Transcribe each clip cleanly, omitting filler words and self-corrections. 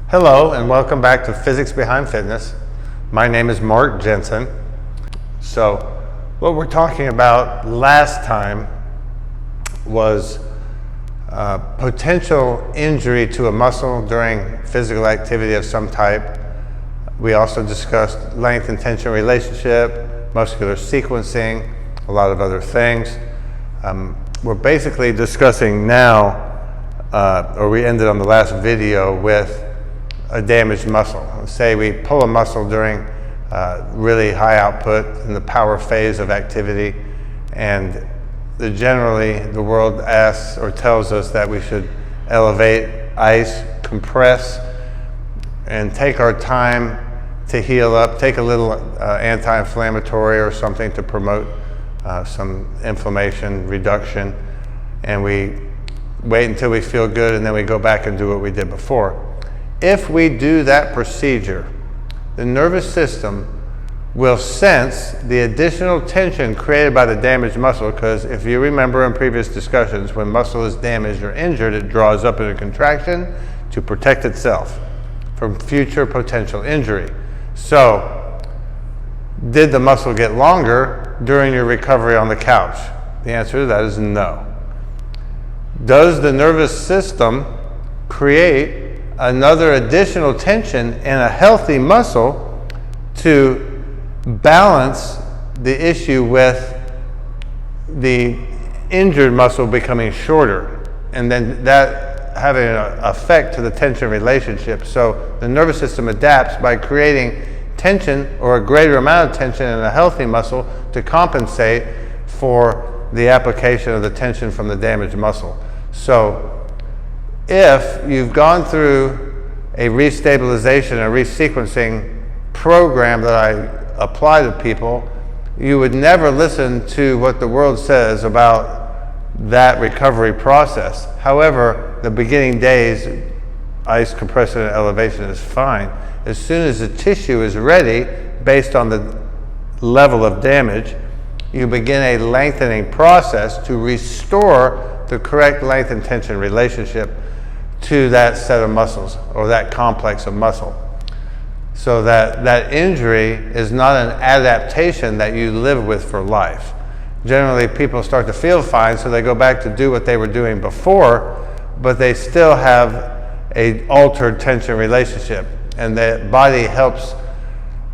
Hello and welcome back to Physics Behind Fitness. My name is Mark Jensen. So what we're talking about last time was potential injury to a muscle during physical activity of some type. We also discussed length and tension relationship, muscular sequencing, a lot of other things. We're basically discussing now, or we ended on the last video with a damaged muscle. Say we pull a muscle during really high output in the power phase of activity, and generally the world asks or tells us that we should elevate, ice, compress, and take our time to heal up, take a little anti-inflammatory or something to promote some inflammation reduction, and we wait until we feel good and then we go back and do what we did before. If we do that procedure, the nervous system will sense the additional tension created by the damaged muscle, because if you remember in previous discussions, when muscle is damaged or injured, it draws up in a contraction to protect itself from future potential injury. So, did the muscle get longer during your recovery on the couch? The answer to that is no. Does the nervous system create another additional tension in a healthy muscle to balance the issue with the injured muscle becoming shorter, and then that having an effect to the tension relationship? So the nervous system adapts by creating tension or a greater amount of tension in a healthy muscle to compensate for the application of the tension from the damaged muscle. So if you've gone through a restabilization and resequencing program that I apply to people, you would never listen to what the world says about that recovery process. However, the beginning days, ice compression and elevation is fine. As soon as the tissue is ready, based on the level of damage, you begin a lengthening process to restore the correct length and tension relationship to that set of muscles or that complex of muscle. So that injury is not an adaptation that you live with for life. Generally, people start to feel fine, so they go back to do what they were doing before, but they still have an altered tension relationship. And the body helps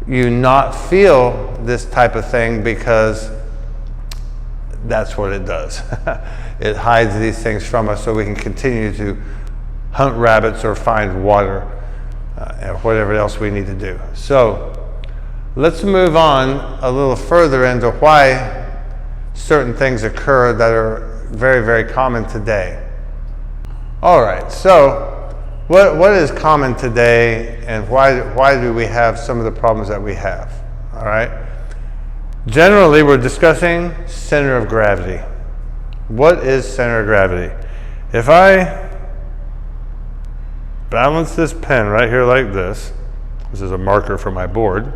you not feel this type of thing because that's what it does. It hides these things from us so we can continue to hunt rabbits or find water, or whatever else we need to do. So let's move on a little further into why certain things occur that are very, very common today. All right, so what is common today, and why do we have some of the problems that we have? All right. Generally, we're discussing center of gravity. What is center of gravity? If I balance this pen right here like this is a marker for my board,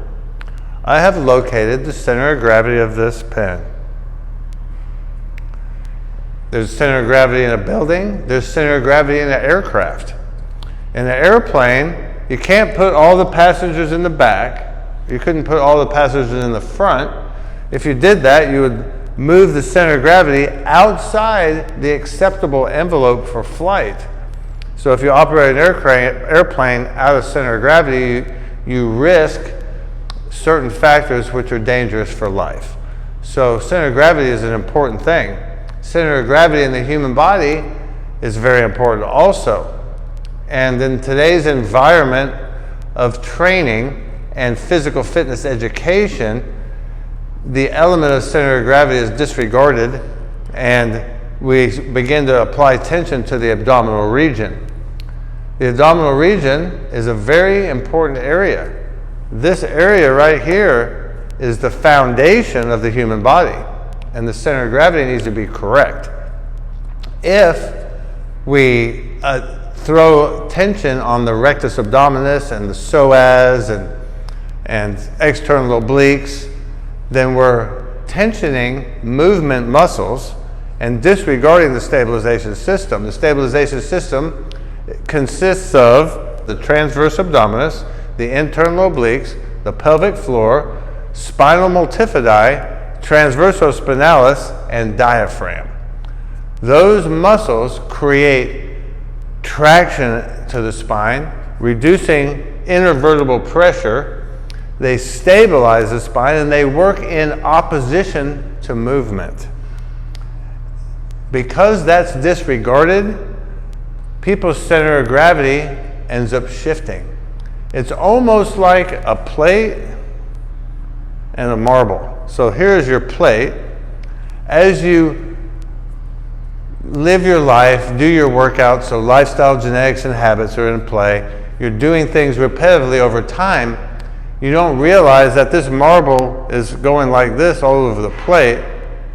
I have located the center of gravity of this pen. There's center of gravity in a building, there's center of gravity in an aircraft. In an airplane, you can't put all the passengers in the back, you couldn't put all the passengers in the front. If you did that, you would move the center of gravity outside the acceptable envelope for flight. So if you operate an airplane out of center of gravity, you risk certain factors which are dangerous for life. So center of gravity is an important thing. Center of gravity in the human body is very important also. And in today's environment of training and physical fitness education, the element of center of gravity is disregarded, and we begin to apply tension to the abdominal region. The abdominal region is a very important area. This area right here is the foundation of the human body, and the center of gravity needs to be correct. If we throw tension on the rectus abdominis and the psoas and external obliques, then we're tensioning movement muscles and disregarding the stabilization system. The stabilization system consists of the transverse abdominis, the internal obliques, the pelvic floor, spinal multifidi, transversospinalis, and diaphragm. Those muscles create traction to the spine, reducing intervertebral pressure. They stabilize the spine, and they work in opposition to movement. Because that's disregarded, people's center of gravity ends up shifting. It's almost like a plate and a marble. So here's your plate. As you live your life, do your workouts, so lifestyle, genetics, and habits are in play. You're doing things repetitively over time. You don't realize that this marble is going like this all over the plate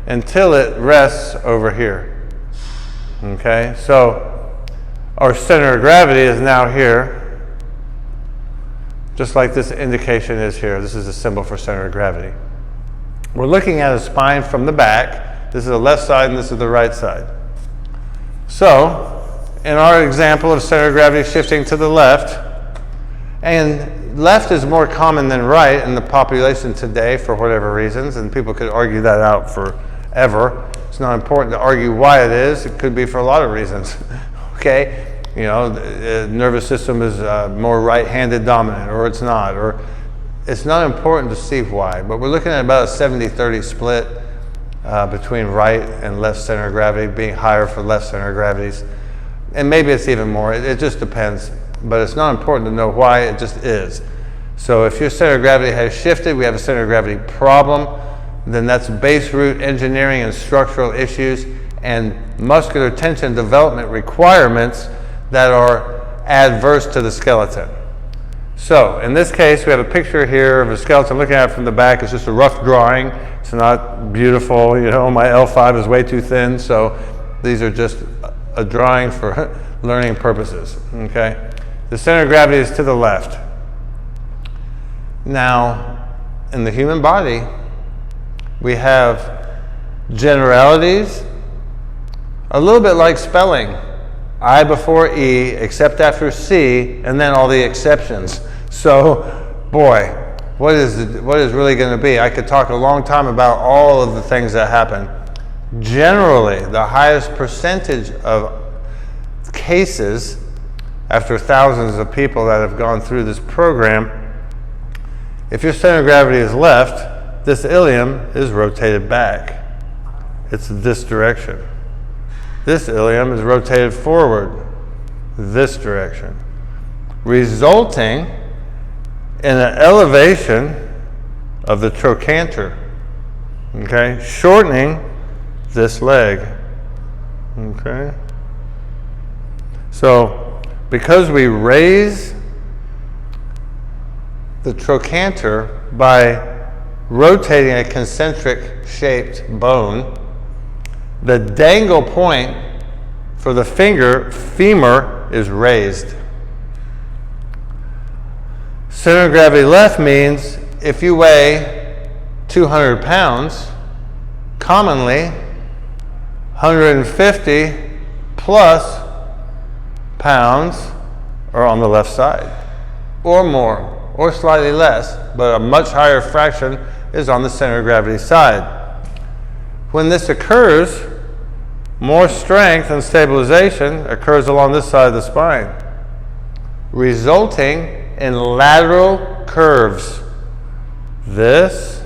until it rests over here. Okay, so our center of gravity is now here, just like this indication is here. This is a symbol for center of gravity. We're looking at a spine from the back. This is the left side and this is the right side. So, in our example of center of gravity shifting to the left, and left is more common than right in the population today for whatever reasons, and people could argue that out forever. It's not important to argue why it is. It could be for a lot of reasons. Okay, you know, the nervous system is more right-handed dominant, or it's not, or it's not important to see why. But we're looking at about a 70-30 split between right and left center of gravity, being higher for left center of gravities, and maybe it's even more. It just depends. But it's not important to know why, it just is. So if your center of gravity has shifted, we have a center of gravity problem, then that's base root engineering and structural issues and muscular tension development requirements that are adverse to the skeleton. So in this case, we have a picture here of a skeleton looking at it from the back. It's just a rough drawing. It's not beautiful. You know, my L5 is way too thin, so these are just a drawing for learning purposes, okay? The center of gravity is to the left. Now, in the human body, we have generalities, a little bit like spelling. I before E, except after C, and then all the exceptions. So, boy, what is really going to be? I could talk a long time about all of the things that happen. Generally, the highest percentage of cases, after thousands of people that have gone through this program, if your center of gravity is left, this ilium is rotated back. It's this direction. This ilium is rotated forward, this direction, resulting in an elevation of the trochanter, okay, shortening this leg, okay. So, because we raise the trochanter by rotating a concentric shaped bone, the dangle point for the femur is raised. Center of gravity left means if you weigh 200 pounds, commonly 150 plus pounds are on the left side, or more, or slightly less, but a much higher fraction is on the center of gravity side. When this occurs, more strength and stabilization occurs along this side of the spine, resulting in lateral curves. This,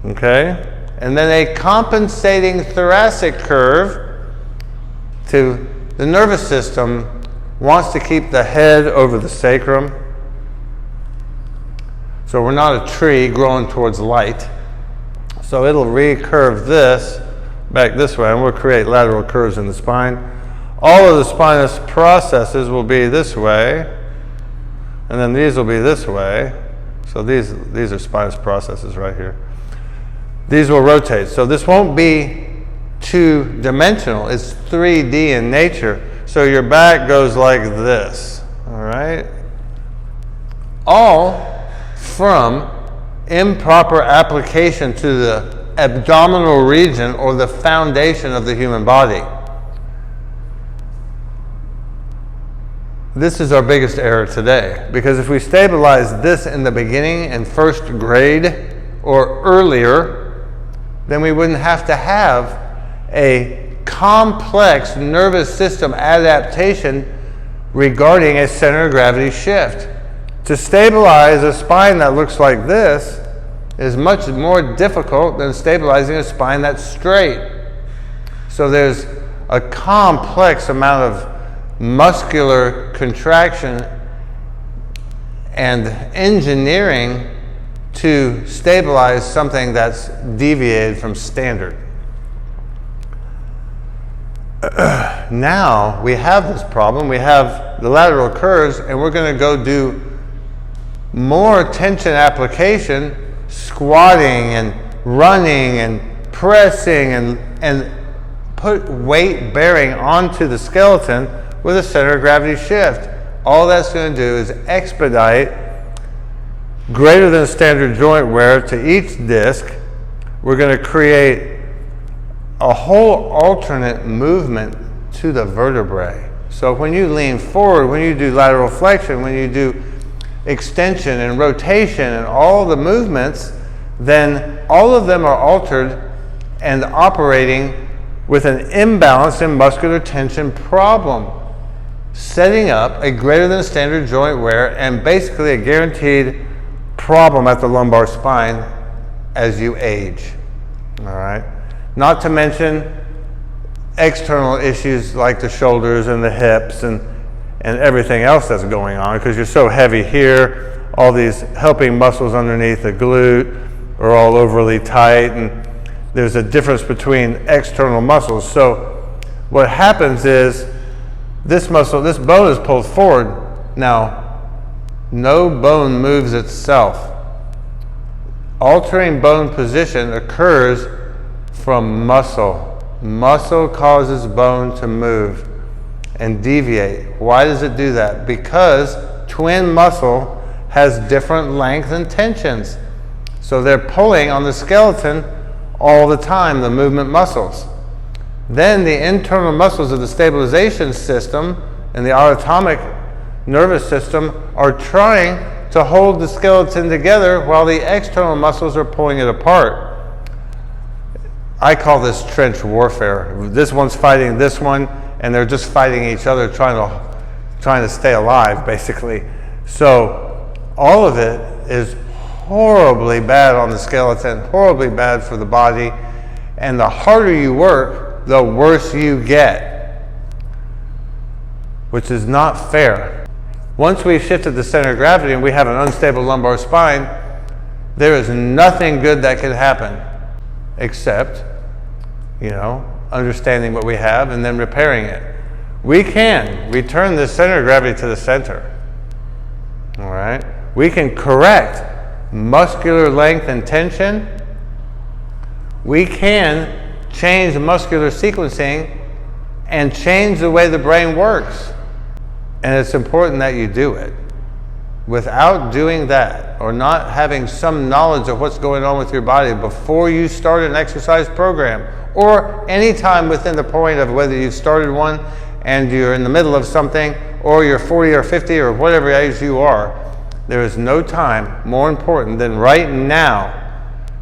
okay, and then a compensating thoracic curve to the nervous system wants to keep the head over the sacrum. So we're not a tree growing towards light. So it'll recurve this back this way, and we'll create lateral curves in the spine. All of the spinous processes will be this way, and then these will be this way. So these are spinous processes right here. These will rotate. So this won't be two-dimensional. It's 3D in nature. So your back goes like this, all right? All from improper application to the abdominal region or the foundation of the human body. This is our biggest error today, because if we stabilize this in the beginning in first grade or earlier, then we wouldn't have to have a complex nervous system adaptation regarding a center of gravity shift. To stabilize a spine that looks like this is much more difficult than stabilizing a spine that's straight. So there's a complex amount of muscular contraction and engineering to stabilize something that's deviated from standard. Now we have this problem. We have the lateral curves, and we're going to go do more tension application, squatting and running and pressing and put weight bearing onto the skeleton with a center of gravity shift. All that's going to do is expedite greater than standard joint wear to each disc. We're going to create a whole alternate movement to the vertebrae. So when you lean forward, when you do lateral flexion, when you do extension and rotation and all the movements, then all of them are altered and operating with an imbalance in muscular tension problem, setting up a greater than standard joint wear and basically a guaranteed problem at the lumbar spine as you age. All right? Not to mention external issues like the shoulders and the hips and everything else that's going on, because you're so heavy here. All these helping muscles underneath the glute are all overly tight, and there's a difference between external muscles. So what happens is this muscle, this bone is pulled forward. Now, no bone moves itself. Altering bone position occurs from muscle. Muscle causes bone to move and deviate. Why does it do that? Because twin muscle has different length and tensions. So they're pulling on the skeleton all the time, the movement muscles. Then the internal muscles of the stabilization system and the autonomic nervous system are trying to hold the skeleton together while the external muscles are pulling it apart. I call this trench warfare. This one's fighting this one, and they're just fighting each other, trying to stay alive, basically. So all of it is horribly bad on the skeleton, horribly bad for the body, and the harder you work, the worse you get, which is not fair. Once we've shifted the center of gravity and we have an unstable lumbar spine, there is nothing good that can happen except, understanding what we have and then repairing it. We can return the center of gravity to the center. All right? We can correct muscular length and tension. We can change muscular sequencing and change the way the brain works. And it's important that you do it. Without doing that, or not having some knowledge of what's going on with your body before you start an exercise program, or any time within the point of whether you've started one and you're in the middle of something, or you're 40 or 50 or whatever age you are, there is no time more important than right now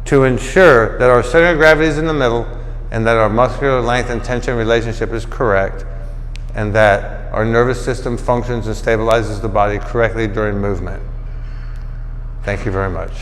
to ensure that our center of gravity is in the middle and that our muscular length and tension relationship is correct, and that our nervous system functions and stabilizes the body correctly during movement. Thank you very much.